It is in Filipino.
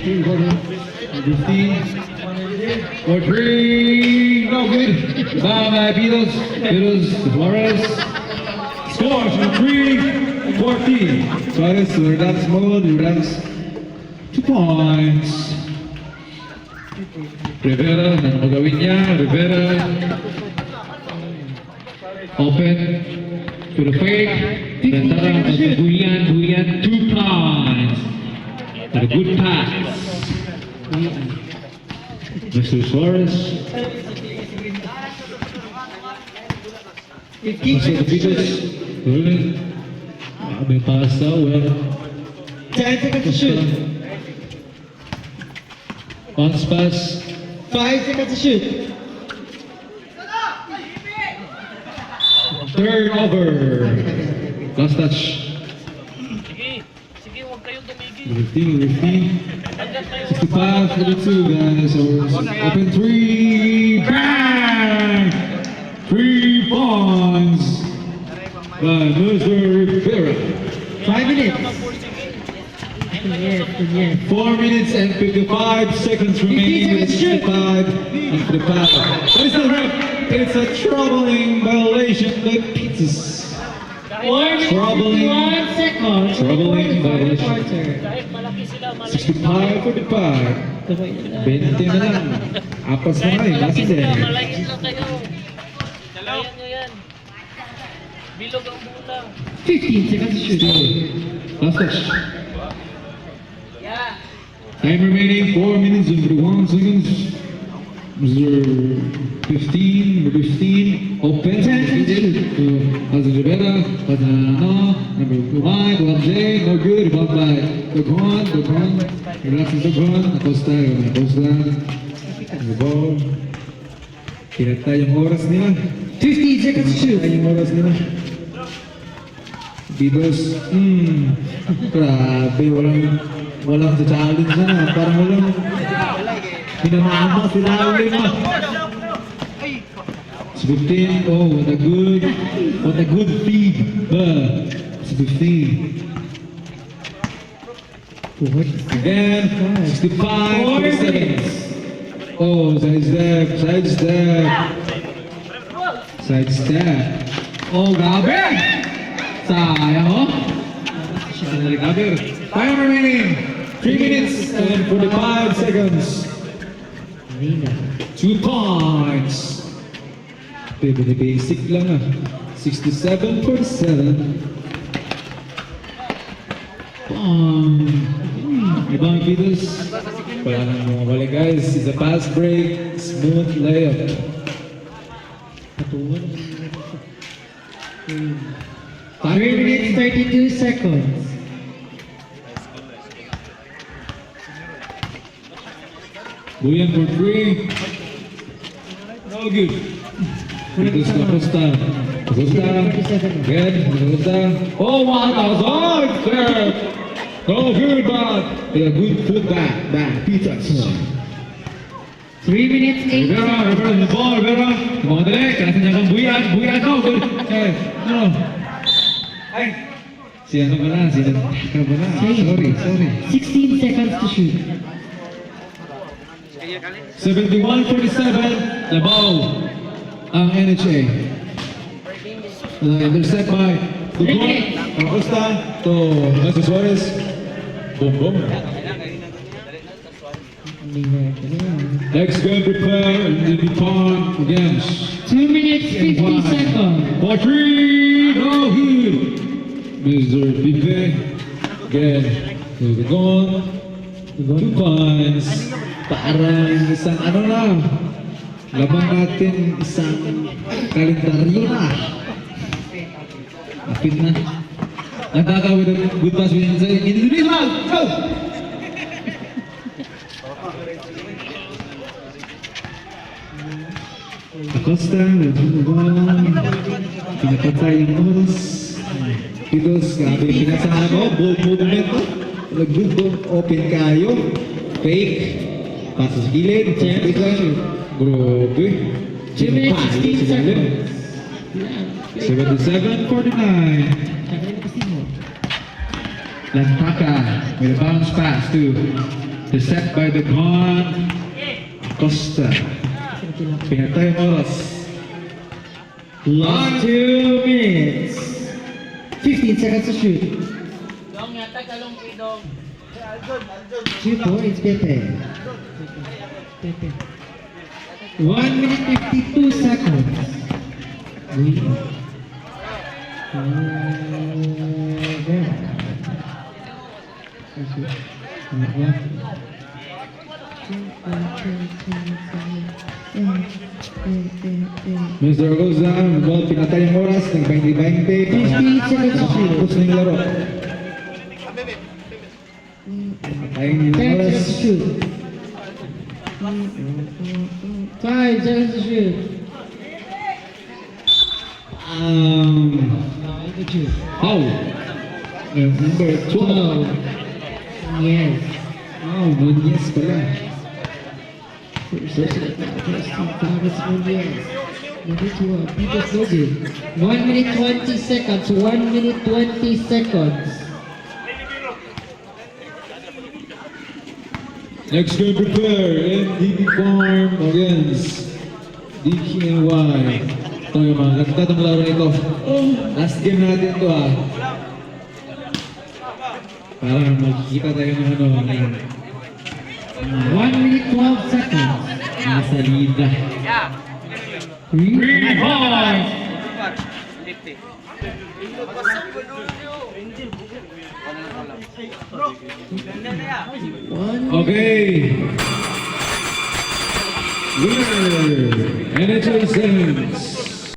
15 for 3, no good. Bye, Beatles, Flores. Scores for 3, 14. Suarez, relax mode, relax. 2 points. Rivera, ano magawin niya? Rivera. Open to the fake. Tentara, Buyan, 2 points. And a good pass. Mr. Suarez. Also the biggest. Good. May pass daw. 10 seconds to shoot. Bounce pass. 5 seconds to shoot. Turnover. Last touch. Sige, huwag kayong tumigil. 15. 65 for the 2 guys. Open 3. Bang! 3 points by Mr. Rivera. 5 minutes. Yes. 4 minutes and 55 seconds remaining with 65 and 55. That is the ref. It's a troubling violation by pizzas. 1 second. Troubling violation. Kahit malaki sila, malaki. 65 for the 5. 20 na lang. Apas na kayo. Nasa Malaki din. lang kayo. Kaya nyo yan. Bilog ang bola. 15 seconds to shoot. Last touch. Time remaining 4 minutes and 41 seconds. Mr. 15, open. Hazard Rivera, number 5, Bob J, no good. Bob by Dogon. Relaxing Dogon. Acosta. The ball. Pinatay yung oras nila. 15 seconds to shoot. Pinatay yung oras nila. Beatles, grabe, walang sa challenge na, parang walang pinamama sila ulit mo. It's 15, oh, what a good feed. It's 15. Again, 65 for the 7. Oh, sidestep. Oh, grabe! Sayang, oh. Grabe. Time remaining 3 minutes and 45 seconds. 2 points. Baby, basic lang ah. 67 for the 7. Ibang Beatles. Wala nang mga balik guys. It's a pass break. Smooth layup. 3 minutes 32 seconds. Buyan for 3. No good. Beatles Acosta. Good. Acosta. Oh, what a dog there. No good, but a good foot back. Peters. 3 minutes 8 Rivera, the ball, Rivera. Mga dali, kaya niya kang Buyan, no, good. No. Ay. Si ano ba na? Sorry. 16 seconds to shoot. 71-47, Labaw ang NHA. Intercept by Dugon, Acosta to Mr. Suarez. Boom. Next game prepare and then be pawn again. 2 minutes 50 seconds. For 3, no good. Mr. Pipe, again, to Dugon. 2 points. Parang isang ano na, laban natin isang kalendaryo na. Apit na. Nagkaka with a good pass with inside. In the middle, go! Acosta, pinapatay yung oras. Beatles, grabe pinasahan mo, ball movement mo. Good ball, open kayo. Fake. Pasok sa gilid, grabe. 2 minutes 16 seconds. 77-49. Lantaka with a bounce pass to The set by the Con Costa. Pinatay ang oras. Last 2 minutes. 15 seconds to shoot. Dong, yata kalong kay Dong. 2 points, Pepe. 1 minute 52 seconds. Mr. Aguzan, ball pinatay ang oras ng 20-20. 15 seconds to shoot. Tapos na yung laro. Patayin niyo 10 ang oras. seconds to shoot. 5 seconds to shoot. How? Number 12. Yes. Oh, Nunez pala. Number 2, Peter Logan. 1 minute 20 seconds. 1 minute 20 seconds. Next game prepare, MDB Farm against DKNY. Ito yung mga ganda ng laro nito. Last game natin ito ah. Parang magkikita tayo ng ano, 1 minute 12 seconds. mga salida. Yeah. 3 points. 50. Okay. Winner, NHL Saints.